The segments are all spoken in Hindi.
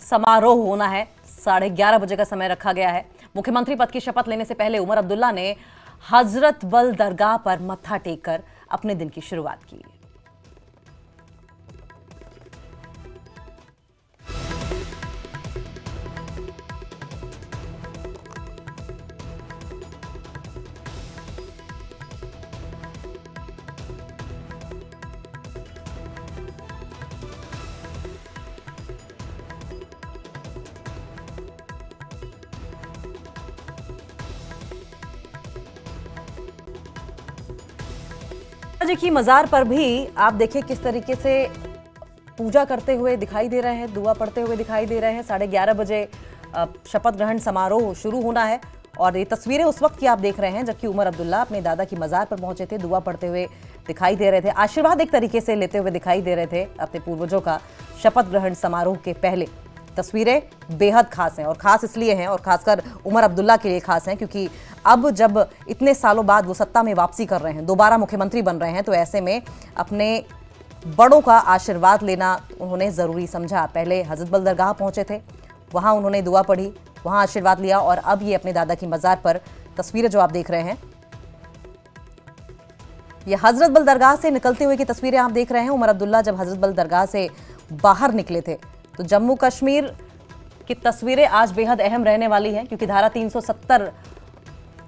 समारोह होना है। 11:30 बजे का समय रखा गया है। मुख्यमंत्री पद की शपथ लेने से पहले उमर अब्दुल्ला ने हजरत बल दरगाह पर मत्था टेककर अपने दिन की शुरुआत की। जी की मजार पर भी आप देखिए किस तरीके से पूजा करते हुए दिखाई दे रहे हैं, दुआ पढ़ते हुए दिखाई दे रहे हैं। 11:30 बजे शपथ ग्रहण समारोह शुरू होना है और ये तस्वीरें उस वक्त की आप देख रहे हैं जबकि उमर अब्दुल्ला अपने दादा की मजार पर पहुंचे थे, दुआ पढ़ते हुए दिखाई दे रहे थे, आशीर्वाद एक तरीके से लेते हुए दिखाई दे रहे थे अपने पूर्वजों का। शपथ ग्रहण समारोह के पहले तस्वीरें बेहद खास हैं और खास इसलिए हैं और खासकर उमर अब्दुल्ला के लिए खास हैं क्योंकि अब जब इतने सालों बाद वो सत्ता में वापसी कर रहे हैं, दोबारा मुख्यमंत्री बन रहे हैं, तो ऐसे में अपने बड़ों का आशीर्वाद लेना उन्होंने ज़रूरी समझा। पहले हजरत बल दरगाह पहुंचे थे, वहां उन्होंने दुआ पढ़ी, वहां आशीर्वाद लिया और अब ये अपने दादा की मजार पर तस्वीरें जो आप देख रहे हैं, ये हजरत बल दरगाह से निकलते हुए की तस्वीरें आप देख रहे हैं। उमर अब्दुल्ला जब हजरत बल दरगाह से बाहर निकले थे तो जम्मू कश्मीर की तस्वीरें आज बेहद अहम रहने वाली हैं क्योंकि धारा 370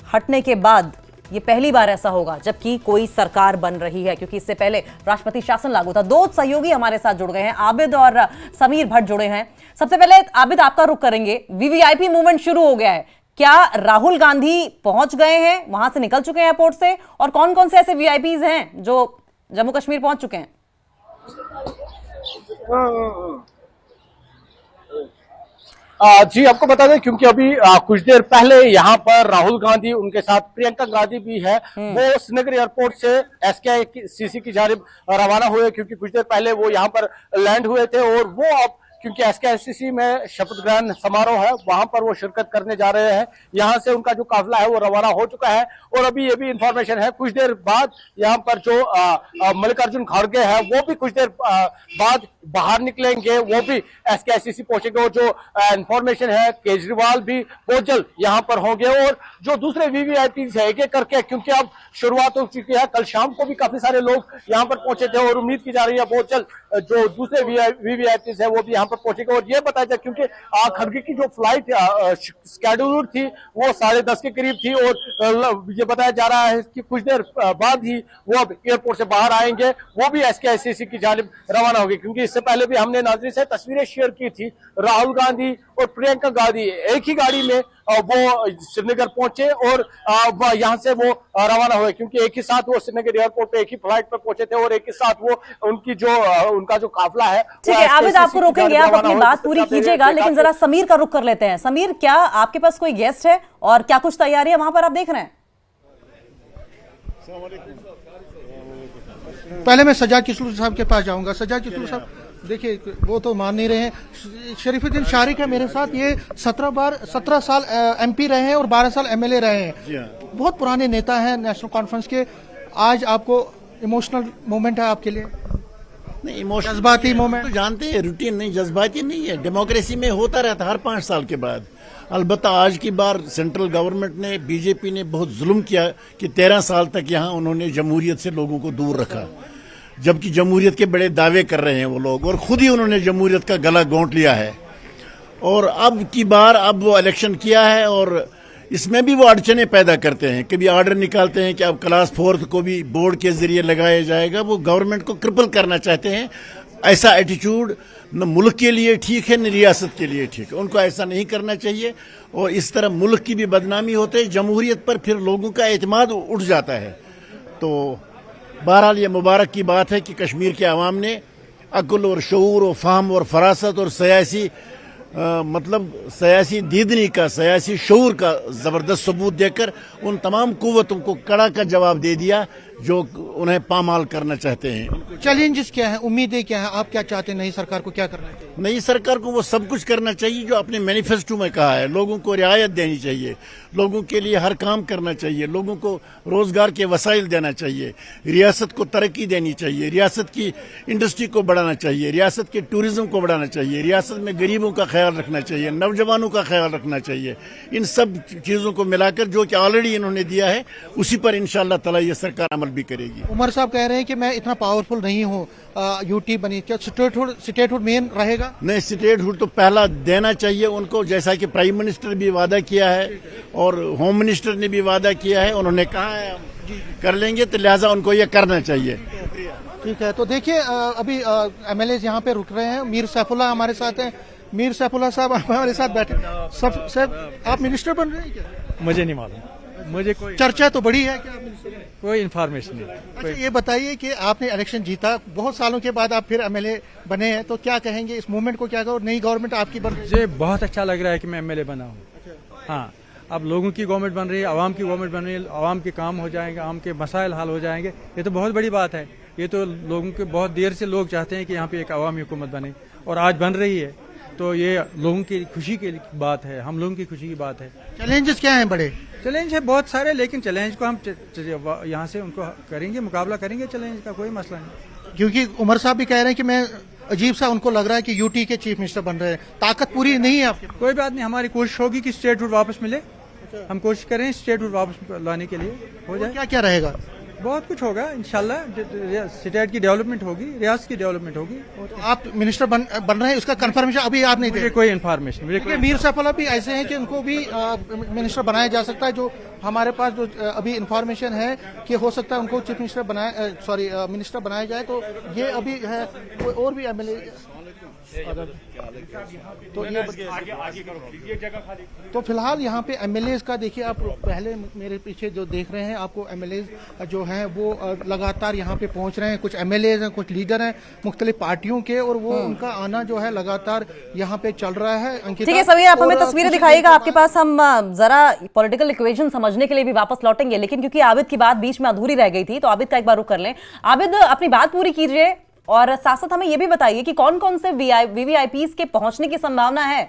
हटने के बाद ये पहली बार ऐसा होगा जबकि कोई सरकार बन रही है, क्योंकि इससे पहले राष्ट्रपति शासन लागू था। दो सहयोगी हमारे साथ जुड़ गए हैं, आबिद और समीर भट्ट जुड़े हैं। सबसे पहले आबिद आपका रुख करेंगे। वीवीआईपी मूवमेंट शुरू हो गया है, क्या राहुल गांधी पहुंच गए हैं, वहां से निकल चुके हैं एयरपोर्ट से, और कौन कौन से ऐसे वीआईपीज हैं जो जम्मू कश्मीर पहुंच चुके हैं? जी आपको बता दें क्योंकि अभी कुछ देर पहले यहाँ पर राहुल गांधी, उनके साथ प्रियंका गांधी भी है, वो श्रीनगर एयरपोर्ट से एसकेआईसीसी की जानिब रवाना हुए क्योंकि कुछ देर पहले वो यहाँ पर लैंड हुए थे और वो अब क्योंकि एसकेआईसीसी में शपथ ग्रहण समारोह है, वहां पर वो शिरकत करने जा रहे हैं। यहाँ से उनका जो काफिला है वो रवाना हो चुका है और अभी ये भी इंफॉर्मेशन है कुछ देर बाद यहाँ पर जो मल्लिकार्जुन खड़गे है वो भी कुछ देर बाद बाहर निकलेंगे, वो भी एसकेआईसीसी पहुंचेंगे और जो इंफॉर्मेशन है केजरीवाल भी बहुत जल्द यहाँ पर होंगे और जो दूसरे वीवीआईपी है एक एक करके, क्योंकि अब शुरुआत हो चुकी है, कल शाम को भी काफी सारे लोग यहाँ पर पहुंचे थे और उम्मीद की जा रही है बहुत जल्द जो दूसरे वीवीआईपी है वो भी यहाँ पर पहुंचेगा। और ये बताया जाए क्योंकि खड़गे की जो फ्लाइट शेड्यूल थी वो 10:30 के करीब थी और ये बताया जा रहा है कि कुछ देर बाद ही वो अब एयरपोर्ट से बाहर आएंगे, वो भी एसकेआईसीसी की जानिब रवाना होगी। क्योंकि इससे पहले भी हमने नाज़रीन से तस्वीरें शेयर की थी, राहुल गांधी और प्रियंका गांधी एक ही गाड़ी में वो श्रीनगर पहुंचे और यहाँ से वो रवाना हुए क्योंकि एक ही साथ वो श्रीनगर एयरपोर्ट पे एक ही फ्लाइट पर पहुंचे थे और एक ही साथ वो उनका जो काफिला है। ठीक है आबिद, आपको रोकेंगे, आप अपनी बात पूरी कीजिएगा, लेकिन जरा समीर का रुख कर लेते हैं। समीर, क्या आपके पास कोई गेस्ट है और क्या कुछ तैयारी है वहां पर आप देख रहे हैं? पहले मैं सजाद किशोर साहब के पास जाऊंगा। सजाद किशोर साहब, देखिए वो तो मान नहीं रहे हैं। शरीफुद्दीन शारिक है मेरे साथ, ये 17 साल एमपी रहे हैं और 12 साल एमएलए रहे हैं, बहुत पुराने नेता हैं नेशनल कॉन्फ्रेंस के। आज आपको इमोशनल मोमेंट है आपके लिए? नहीं, इमोशनल जज्बाती मोमेंट तो जानते हैं, रूटीन नहीं, जज्बाती नहीं है, डेमोक्रेसी में होता रहता हर 5 साल के बाद। अलबत्ता आज की बार सेंट्रल गवर्नमेंट ने, बीजेपी ने बहुत जुल्म किया कि 13 साल तक यहाँ उन्होंने जमहूरियत से लोगों को दूर रखा, जबकि जमहूरियत के बड़े दावे कर रहे हैं वो लोग और खुद ही उन्होंने जमहूरियत का गला घोंट लिया है। और अब की बार अब वो इलेक्शन किया है और इसमें भी वो अड़चने पैदा करते हैं। कभी ऑर्डर निकालते हैं कि अब क्लास 4 को भी बोर्ड के जरिए लगाया जाएगा, वो गवर्नमेंट को क्रिपल करना चाहते हैं। ऐसा एटीट्यूड न मुल्क के लिए ठीक है न रियासत के लिए ठीक है, उनको ऐसा नहीं करना चाहिए और इस तरह मुल्क की भी बदनामी होते है, जमहूरियत पर फिर लोगों का एतमाद उठ जाता है। तो बहरहाल ये मुबारक की बात है कि कश्मीर के अवाम ने अक्ल और शऊर और फाहम और फरासत और सियासी दीदनी का, सियासी शऊर का ज़बरदस्त सबूत देकर उन तमाम कुव्वतों को कड़ा का जवाब दे दिया जो उन्हें पामाल करना चाहते हैं। चैलेंजेस क्या है, उम्मीदें क्या है, आप क्या चाहते हैं नई सरकार को क्या करना चाहिए? नई सरकार को वो सब कुछ करना चाहिए जो अपने मैनिफेस्टो में कहा है। लोगों को रियायत देनी चाहिए, लोगों के लिए हर काम करना चाहिए, लोगों को रोजगार के वसाइल देना चाहिए, रियासत को तरक्की देनी चाहिए, रियासत की इंडस्ट्री को बढ़ाना चाहिए, रियासत के टूरिज्म को बढ़ाना चाहिए, रियासत में गरीबों का ख्याल रखना चाहिए, नौजवानों का ख्याल रखना चाहिए। इन सब चीजों को मिलाकर जो कि ऑलरेडी इन्होंने दिया है उसी पर इंशाअल्लाह ताला ये सरकार अमल भी करेगी। उमर साहब कह रहे हैं कि मैं इतना पावरफुल नहीं हूँ, यूटी बनी, क्या स्टेटहुड मेन रहेगा? नहीं, स्टेटहुड तो पहला देना चाहिए उनको, जैसा कि प्राइम मिनिस्टर भी वादा किया है और होम मिनिस्टर ने भी वादा किया है। उन्होंने कहा है कर लेंगे, तो लिहाजा उनको ये करना चाहिए। ठीक है, तो देखिए अभी एमएलए यहाँ पे रुक रहे हैं। मीर सैफुल्लाह हमारे साथ हैं। मीर सैफुल्लाह साहब हमारे साथ बैठे। सब आप मिनिस्टर बन रहे हैं क्या? मुझे नहीं मालूम, मुझे कोई चर्चा तो बड़ी है कि आप मिनिस्टर हैं? कोई इन्फॉर्मेशन नहीं। अच्छा, ये बताइए कि आपने इलेक्शन जीता, बहुत सालों के बाद आप फिर एमएलए बने हैं, तो क्या कहेंगे इस मूवमेंट को? क्या कहो, नई गवर्नमेंट आपकी बन रही है? मुझे बहुत अच्छा लग रहा है कि मैं एमएलए बना हूँ। हाँ, अब लोगों की गवर्नमेंट बन रही है, आवाम की गवर्नमेंट बन रही है, आवाम के काम हो जाएंगे, आवाम के मसाइल हल हो जाएंगे। ये तो बहुत बड़ी बात है। ये तो लोगों के बहुत देर से लोग चाहते हैं कि यहाँ पे एक अवामी हुकूमत बने और आज बन रही है, तो ये लोगों की खुशी की बात है, हम लोगों की खुशी की बात है। चैलेंजेस क्या हैं बड़े? चैलेंज है बहुत सारे, लेकिन चैलेंज को हम यहाँ से उनको करेंगे, मुकाबला करेंगे, चैलेंज का कोई मसला नहीं। क्योंकि उमर साहब भी कह रहे हैं कि मैं अजीब सा उनको लग रहा है कि यूटी के चीफ मिनिस्टर बन रहे हैं, ताकत पूरी नहीं है आपके पास। कोई बात नहीं, हमारी कोशिश होगी कि स्टेटहुड वापस मिले। हम कोशिश करें स्टेटहुड वापस लाने के लिए, हो जाए। क्या क्या रहेगा? बहुत कुछ होगा इंशाल्लाह। स्टेट की डेवलपमेंट होगी, रियासत की डेवलपमेंट होगी। तो आप मिनिस्टर बन रहे हैं, उसका कंफर्मेशन अभी आप नहीं दे मुझे रहे? कोई इन्फॉर्मेशन, देखिए, मीर सैफुल्लाह भी ऐसे हैं कि उनको भी मिनिस्टर बनाया जा सकता है। जो हमारे पास जो अभी इन्फॉर्मेशन है कि हो सकता है उनको चीफ मिनिस्टर मिनिस्टर बनाया जाए, तो ये अभी है। कोई और भी एमएलए तो ये तो फिलहाल यहाँ पे एमएलए का देखिए, आप पहले मेरे पीछे जो देख रहे हैं, आपको एमएलए जो हैं वो लगातार यहाँ पे पहुँच रहे हैं। कुछ एमएलए हैं, कुछ लीडर हैं मुख्तलिफ पार्टियों के, और वो उनका आना जो है लगातार यहाँ पे चल रहा है। ठीक है समीर, आप हमें तस्वीरें दिखाइएगा आपके पास। हम जरा पॉलिटिकल इक्वेशन समझने के लिए भी वापस लौटेंगे, लेकिन क्योंकि आबिद की बात बीच में अधूरी रह गई थी, तो आबिद का एक बार रुक कर लें। आबिद, अपनी बात पूरी कीजिए और साथ साथ हमें यह भी बताइए कि कौन कौन से वीवीआईपीज के पहुंचने की संभावना है।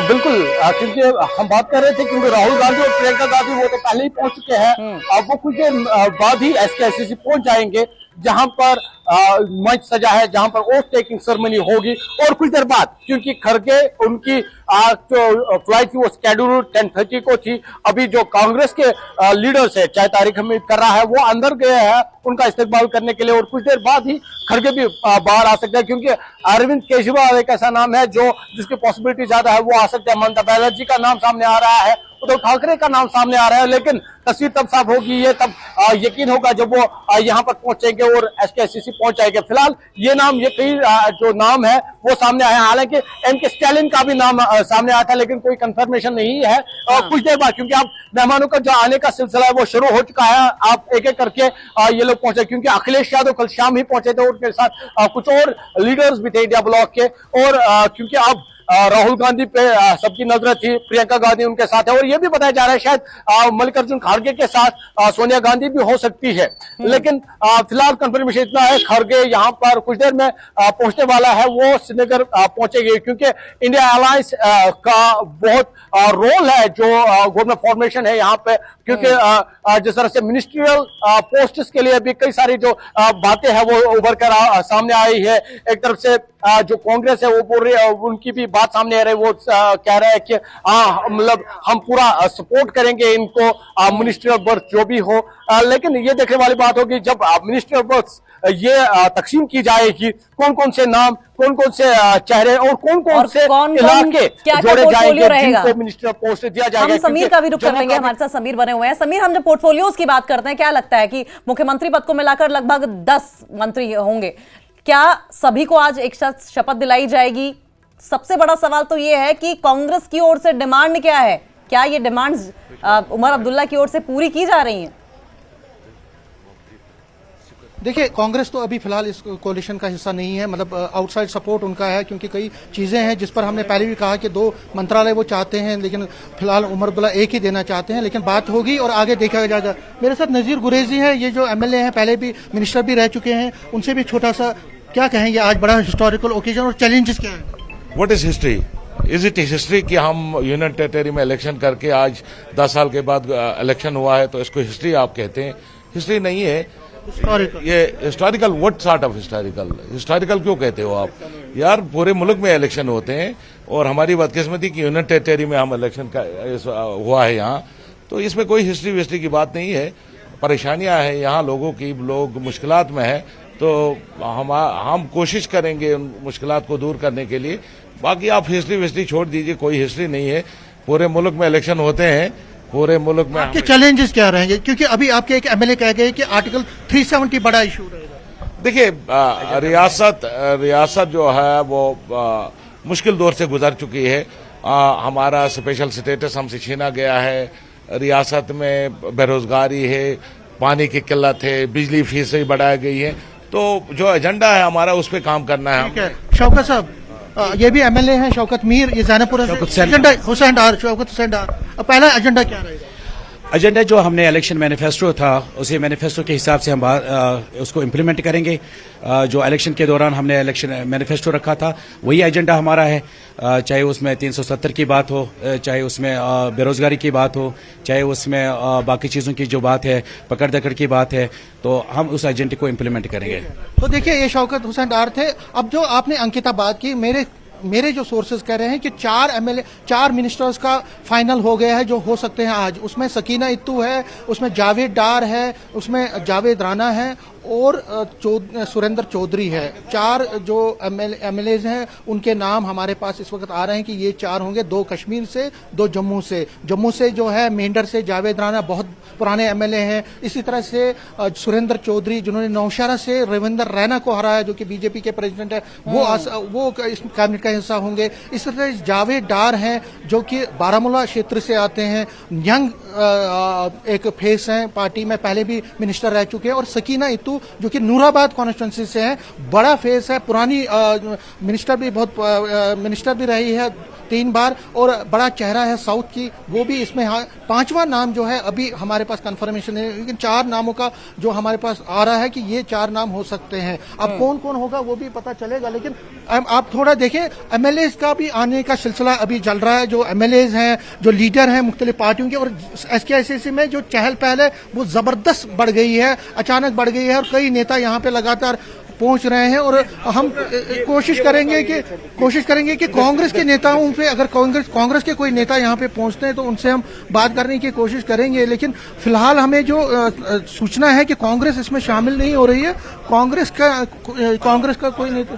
बिल्कुल, क्योंकि हम बात कर रहे थे क्योंकि राहुल गांधी और प्रियंका गांधी वो तो पहले ही पहुंच चुके हैं। अब वो कुछ देर बाद ही एसकेआईसीसी पहुंच जाएंगे, जहां पर मंच सजा है, जहां पर ओथ टेकिंग सेरेमनी होगी। और कुछ देर बाद, क्योंकि खड़गे उनकी जो फ्लाइट थी वो शेड्यूल 10:30 को थी। अभी जो कांग्रेस के लीडर्स है, चाहे तारिक हमीद कर रहा है, वो अंदर गए हैं उनका इस्तेमाल करने के लिए, और कुछ देर बाद ही खड़गे भी बाहर आ सकते हैं, क्योंकि अरविंद केजरीवाल एक ऐसा नाम है जो जिसकी पॉसिबिलिटी ज्यादा है, वो आ सकते हैं। ममता बनर्जी का नाम सामने आ रहा है, उद्धव ठाकरे का नाम सामने आ रहा है, लेकिन तस्वीर तब साफ होगी, ये तब यकीन होगा जब वो यहाँ पर पहुंचेंगे और एसकेआईसीसी पहुंच जाएंगे। फिलहाल ये नाम, ये कई जो नाम है वो सामने आए हैं। हालांकि एमके स्टैलिन का भी नाम सामने आया था, लेकिन कोई कंफर्मेशन नहीं है। कुछ देर बाद, क्योंकि अब मेहमानों का जो आने का सिलसिला है वो शुरू हो चुका है, आप एक एक करके ये लोग पहुंचे, क्योंकि अखिलेश यादव कल शाम ही पहुंचे थे, उनके साथ कुछ और लीडर्स भी थे इंडिया ब्लॉक के। और क्योंकि अब राहुल गांधी पे सबकी नजर थी, प्रियंका गांधी उनके साथ है, और ये भी बताया जा रहा है शायद मल्लिकार्जुन खड़गे के साथ सोनिया गांधी भी हो सकती है। लेकिन फिलहाल कंफर्मेशन इतना है, खड़गे यहाँ पर कुछ देर में पहुंचने वाला है, वो श्रीनगर पहुंचेगी, क्योंकि इंडिया अलायंस का बहुत रोल है जो गवर्नमेंट फॉर्मेशन है यहाँ पे, क्योंकि जिस तरह से मिनिस्ट्रियल पोस्ट्स के लिए भी कई सारी जो बातें हैं वो उभर कर सामने आई है। एक तरफ से जो कांग्रेस है वो बोल रही है, उनकी भी बात सामने आ रही है, वो कह रहे हैं कि मतलब हम पूरा सपोर्ट करेंगे इनको, मिनिस्ट्रियल बर्थ जो भी हो। लेकिन ये देखने वाली बात होगी जब मिनिस्ट्रियल बर्थ ये तकसीम की जाएगी, कौन कौन से नाम, कौन कौन से चेहरे और कौन कौन से इलाके जोड़े जाएंगे जिनको मिनिस्ट्रियल पोस्ट दिया जाएगा। हम समीर का भी रुख कर लेंगे, हमारे साथ समीर बने हुए हैं। समीर, हम जब पोर्टफोलियोज की बात करते हैं, क्या लगता है कि मुख्यमंत्री पद को मिलाकर लगभग 10 मंत्री होंगे, क्या सभी को आज एक साथ शपथ दिलाई जाएगी? सबसे बड़ा सवाल तो यह है कि कांग्रेस की ओर से डिमांड क्या है, क्या ये डिमांड्स उमर अब्दुल्ला की ओर से पूरी की जा रही हैं? देखिए, कांग्रेस तो अभी फिलहाल इस कोalition का हिस्सा नहीं है, मतलब आउटसाइड सपोर्ट उनका है, क्योंकि कई चीजें हैं जिस पर हमने पहले भी कहा कि 2 मंत्रालय वो चाहते हैं, लेकिन फिलहाल उमर अब्दुल्ला एक ही देना चाहते हैं, लेकिन बात होगी और आगे देखा जाएगा। मेरे साथ नजीर गुरेजी है, ये जो एमएलए हैं, पहले भी मिनिस्टर भी रह चुके हैं, उनसे भी छोटा सा क्या कहेंगे, आज बड़ा हिस्टोरिकल ओकेजन और चैलेंजेस क्या है? What is history? Is it history कि हम यूनियन टेरिटरी में इलेक्शन करके आज 10 साल के बाद इलेक्शन हुआ है, तो इसको हिस्ट्री आप कहते हैं? हिस्ट्री नहीं है ये। Historical what sort of historical? Historical क्यों कहते हो आप यार? पूरे मुल्क में इलेक्शन होते हैं और हमारी बदकिस्मती की यूनियन टेरिटरी में हम इलेक्शन का हुआ है यहाँ, तो इसमें कोई हिस्ट्री विस्ट्री की बात नहीं है। परेशानियां हैं यहाँ लोगों की, लोग मुश्किलात में हैं, तो हम कोशिश करेंगे उन मुश्किलात को दूर करने के लिए। बाकी आप हिस्ट्री विस्ट्री छोड़ दीजिए, कोई हिस्ट्री नहीं है। पूरे मुल्क में इलेक्शन होते हैं, पूरे मुल्क में। आपके चैलेंजेस क्या रहेंगे? क्योंकि अभी आपके एक एमएलए कह गए कि आर्टिकल 370 बड़ा इशू रहेगा। देखिए, रियासत जो है वो मुश्किल दौर से गुजर चुकी है। हमारा स्पेशल स्टेटस हमसे छीना गया है, रियासत में बेरोजगारी है, पानी की किल्लत है, बिजली फीसें बढ़ाई गई है, तो जो एजेंडा है हमारा उस पर काम करना है। ठीक है, शौकत साहब, ये भी एमएलए हैं, शौकत मीर, ये जैनपुर एजेंडा हुसैन डार, शौकत हुसैन डार, पहला एजेंडा क्या रहेगा? एजेंडा जो हमने इलेक्शन मैनिफेस्टो था, उसी मैनिफेस्टो के हिसाब से हम उसको इम्प्लीमेंट करेंगे। जो इलेक्शन के दौरान हमने इलेक्शन मैनिफेस्टो रखा था, वही एजेंडा हमारा है। चाहे उसमें 370 की बात हो, चाहे उसमें बेरोजगारी की बात हो, चाहे उसमें बाकी चीज़ों की जो बात है, पकड़ दकड़ की बात है, तो हम उस एजेंडे को इम्प्लीमेंट करेंगे। तो देखिए, ये शौकत हुसैन डार थे। अब जो आपने अंकिता बात की, मेरे जो सोर्सेज कह रहे हैं कि 4 मिनिस्टर्स का फाइनल हो गया है, जो हो सकते हैं आज। उसमें सकीना इत्तू है, उसमें जावेद डार है, उसमें जावेद राना है और सुरेंद्र चौधरी है। 4 जो एमएलएज हैं, उनके नाम हमारे पास इस वक्त आ रहे हैं कि ये 4 होंगे, 2 कश्मीर से, 2 जम्मू से जो है मेंढर से जावेद राना, बहुत पुराने एमएलए हैं। इसी तरह से सुरेंद्र चौधरी, जिन्होंने नौशहरा से रविंदर रैना को हराया, जो कि बीजेपी के प्रेसिडेंट है, वो इस कैबिनेट का हिस्सा होंगे। इस तरह से जावेद डार हैं, जो कि बारामूला क्षेत्र से आते हैं, यंग एक फेस हैं पार्टी में, पहले भी मिनिस्टर रह चुके हैं। और सकीना इत्तू, जो कि नूराबाद कॉन्स्टिट्यूंसी से है, बड़ा फेस है, पुरानी मिनिस्टर भी रही है 3 बार और बड़ा चेहरा है साउथ की, वो भी इसमें। 5वां नाम जो है अभी हमारे पास कंफर्मेशन है, लेकिन 4 नामों का जो हमारे पास आ रहा है कि ये 4 नाम हो सकते हैं। अब कौन कौन होगा वो भी पता चलेगा, लेकिन आप थोड़ा देखें, एमएलए का भी आने का सिलसिला अभी चल रहा है। जो एमएलए हैं, जो लीडर हैं मुख्तलिफ पार्टियों के, और एसकेआईसीसी में जो चहल पहल है वो जबरदस्त बढ़ गई है, अचानक बढ़ गई है, और कई नेता यहाँ पे लगातार पहुंच रहे हैं। और हम कोशिश करेंगे कि कांग्रेस के नेताओं पे, अगर कांग्रेस के कोई नेता यहाँ पे पहुंचते हैं तो उनसे हम बात करने की कोशिश करेंगे। लेकिन फिलहाल हमें जो सूचना है कि कांग्रेस इसमें शामिल नहीं हो रही है। कांग्रेस का कोई नेता,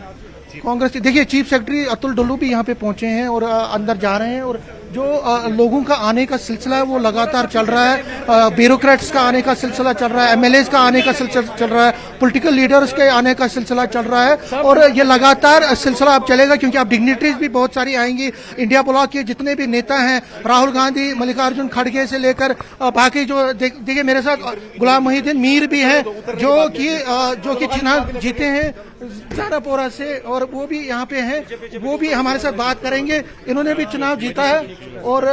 कांग्रेस, देखिए चीफ सेक्रेटरी अतुल डुल्लू भी यहाँ पे पहुंचे हैं और अंदर जा रहे हैं, और जो लोगों का आने का सिलसिला है वो लगातार चल रहा है। ब्यूरोक्रेट्स का आने का सिलसिला चल रहा है, एमएलएज का आने का सिलसिला चल रहा है, पॉलिटिकल लीडर्स के आने का सिलसिला चल रहा है, और ये लगातार सिलसिला अब चलेगा, क्योंकि अब डिग्निटरीज भी बहुत सारी आएंगी। इंडिया ब्लॉक के जितने भी नेता हैं, राहुल गांधी, मल्लिकार्जुन खड़गे से लेकर बाकी जो, देखिए मेरे साथ गुलाम मोहिउद्दीन मीर भी हैं, जो कि चुनाव जीते हैं जारापोरा से, और वो भी यहाँ पे हैं, वो भी हमारे साथ बात करेंगे। इन्होंने भी चुनाव जीता है और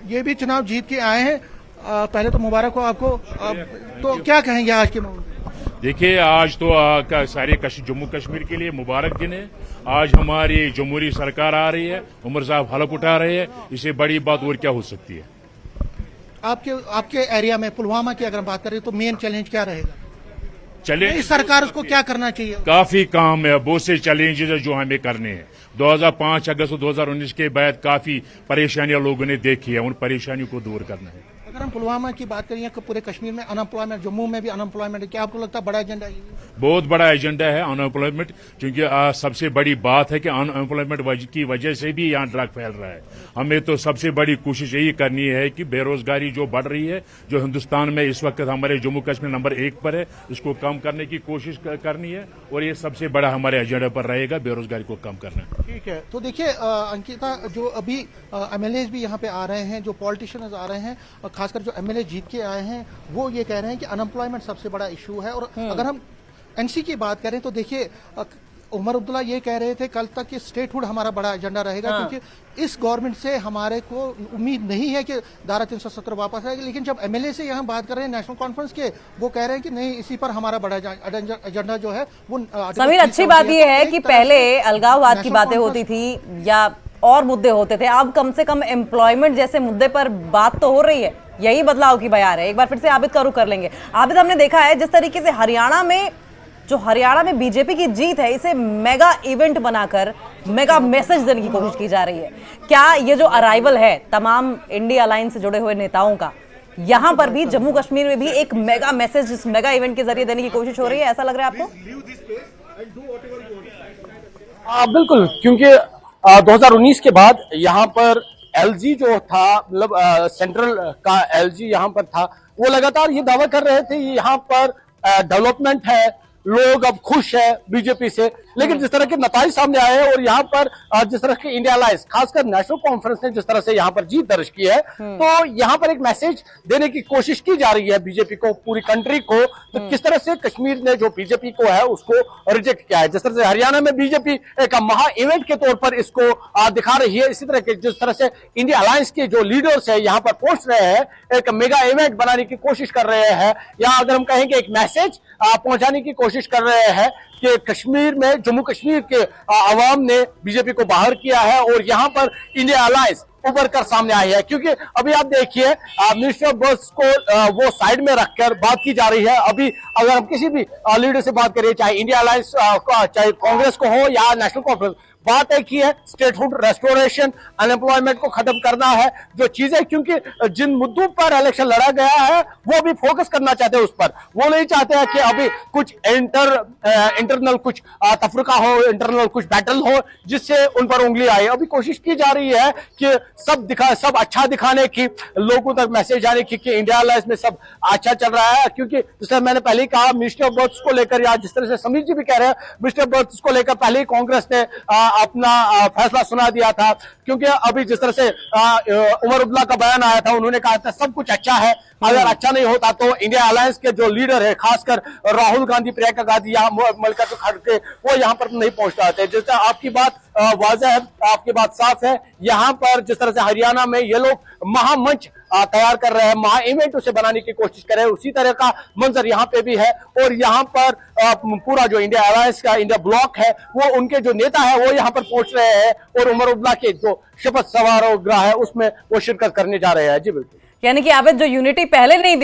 ये भी चुनाव जीत के आए हैं। पहले तो मुबारक हो आपको। तो क्या कहेंगे आज के मामले? देखिए, आज तो सारे जम्मू कश्मीर के लिए मुबारक दिन है। आज हमारी जमहूरी सरकार आ रही है, उमर साहब हलफ उठा रहे हैं, इससे बड़ी बात और क्या हो सकती है? आपके एरिया में, पुलवामा की अगर बात करें तो मेन चैलेंज क्या रहेगा? चैलेंज इस सरकार को क्या करना चाहिए? काफी काम है, बहुत से चैलेंजेस है जो हमें करने हैं। 2005 अगस्त 2019 के बाद काफी परेशानियां लोगों ने देखी है, उन परेशानियों को दूर करना है। अगर हम पुलवामा की बात करें, पूरे कश्मीर में अनएम्प्लॉयमेंट, जम्मू में भी अनएम्प्लॉयमेंट है, क्या आपको लगता है बड़ा एजेंडा है? बहुत बड़ा एजेंडा है अनएम्प्लॉयमेंट, क्योंकि सबसे बड़ी बात है कि अनएम्प्लॉयमेंट की वजह से भी यहाँ ड्रग फैल रहा है। हमें तो सबसे बड़ी कोशिश यही करनी है कि बेरोजगारी जो बढ़ रही है, जो हिंदुस्तान में इस वक्त हमारे जम्मू कश्मीर नंबर 1 पर है, इसको कम करने की कोशिश करनी है, और ये सबसे बड़ा हमारे एजेंडा पर रहेगा, बेरोजगारी को कम करना। ठीक है, तो देखिए अंकिता, जो अभी एमएलए भी यहाँ पे आ रहे हैं, जो पॉलिटिशियंस आ रहे हैं, खासकर जो एमएलए जीत के आए हैं, वो ये कह रहे हैं कि अनएम्प्लॉयमेंट सबसे बड़ा इशू है। और अगर हम एनसी की बात करें तो देखिए उमर अब्दुल्ला ये कह रहे थे कल तक कि स्टेटहुड हमारा बड़ा एजेंडा रहेगा, क्योंकि इस गवर्नमेंट से हमारे को उम्मीद नहीं है कि धारा 370 वापस आएगी। लेकिन जब एमएलए से यहाँ बात कर रहे हैं नेशनल कॉन्फ्रेंस के, वो कह रहे हैं कि नहीं, इसी पर हमारा बड़ा एजेंडा जो है वो समीर, अच्छी बात ये है कि पहले अलगाववाद की बातें होती थी या और मुद्दे होते थे, अब कम से कम एम्प्लॉयमेंट जैसे मुद्दे पर बात तो हो रही है। यही बदलाव की बयार है। एक बार फिर से आबिद का रुख कर लेंगे। आबिद, हमने देखा है जिस तरीके से हरियाणा में बीजेपी की जीत है, इसे मेगा इवेंट बनाकर मेगा मैसेज देने की कोशिश की जा रही है। क्या ये जो अराइवल है तमाम इंडिया अलायंस से जुड़े हुए नेताओं का, यहां पर भी जम्मू कश्मीर में भी एक मेगा मैसेज इस मेगा इवेंट के जरिए देने की कोशिश हो रही है, ऐसा लग रहा है आपको? बिल्कुल, क्योंकि 2019 के बाद यहाँ पर एलजी जो था, मतलब सेंट्रल का एलजी यहाँ पर था, वो लगातार ये दावा कर रहे थे यहाँ पर डेवलपमेंट है, लोग अब खुश है बीजेपी से। लेकिन जिस तरह के नतीजे सामने आए हैं और यहाँ पर जिस तरह की इंडिया अलायंस, खासकर नेशनल कॉन्फ्रेंस ने जिस तरह से यहाँ पर जीत दर्ज की है, तो यहाँ पर एक मैसेज देने की कोशिश की जा रही है बीजेपी को, पूरी कंट्री को। तो किस तरह से कश्मीर ने जो बीजेपी को है उसको रिजेक्ट किया है, जिस तरह से हरियाणा में बीजेपी एक महा इवेंट के तौर पर इसको दिखा रही है, इसी तरह के जिस तरह से इंडिया अलायंस के जो लीडर्स है यहाँ पर पहुंच रहे हैं, एक मेगा इवेंट बनाने की कोशिश कर रहे हैं, या अगर हम कहेंगे एक मैसेज पहुंचाने की कोशिश कर रहे हैं कि कश्मीर में, जम्मू कश्मीर के अवाम ने बीजेपी को बाहर किया है और यहाँ पर इंडिया अलायंस उभर कर सामने आई है। क्योंकि अभी आप देखिए मिनिस्टर ऑफ वर्क्स को वो साइड में रखकर बात की जा रही है। अभी अगर हम किसी भी लीडर से बात करें, चाहे इंडिया अलायंस चाहे कांग्रेस को हो या नेशनल कॉन्फ्रेंस, बात एक ही है, स्टेटहुड रेस्टोरेशन, अनएम्प्लॉयमेंट को खत्म करना है, जो चीजें, क्योंकि जिन मुद्दों पर इलेक्शन लड़ा गया है वो भी फोकस करना चाहते हैं उस पर। वो नहीं चाहते हैं कि अभी कुछ इंटरनल कुछ तफरका हो, इंटरनल कुछ बैटल हो जिससे उन पर उंगली आए। अभी कोशिश की जा रही है कि सब अच्छा दिखाने की, लोगों तक मैसेज आने की कि इंडिया अलायंस में सब अच्छा चल रहा है। क्योंकि जिस तरह मैंने पहले ही कहा, मिनिस्टर ऑफ वर्क्स को लेकर, या जिस तरह से समीर जी भी कह रहे हैं, मिनिस्टर ऑफ वर्क्स को लेकर पहले ही कांग्रेस ने अपना फैसला सुना दिया था। क्योंकि अभी जिस तरह से उमर अब्दुल्ला का बयान आया था, उन्होंने कहा था सब कुछ अच्छा है, अगर अच्छा नहीं होता तो इंडिया अलायंस के जो लीडर है, खासकर राहुल गांधी, प्रियंका गांधी या मल्लिकार्जुन खड़गे, वो यहाँ पर नहीं पहुंच पाते। जिस तरह आपकी बात वाज़ेह है, आपकी बात साफ है, यहाँ पर जिस तरह से हरियाणा में ये लोग महामंच तैयार कर रहे हैं, महा इवेंट उसे बनाने की कोशिश कर रहे हैं, उसी तरह का मंजर यहाँ पे भी है। और यहाँ पर पूरा जो इंडिया अलायंस का इंडिया ब्लॉक है, वो उनके जो नेता है वो यहाँ पर पहुंच रहे हैं और उमर अब्दुल्ला के जो शपथ समारोह है उसमें वो शिरकत करने जा रहे हैं। जी बिल्कुल, यानी कि आबिद, जो यूनिटी पहले नहीं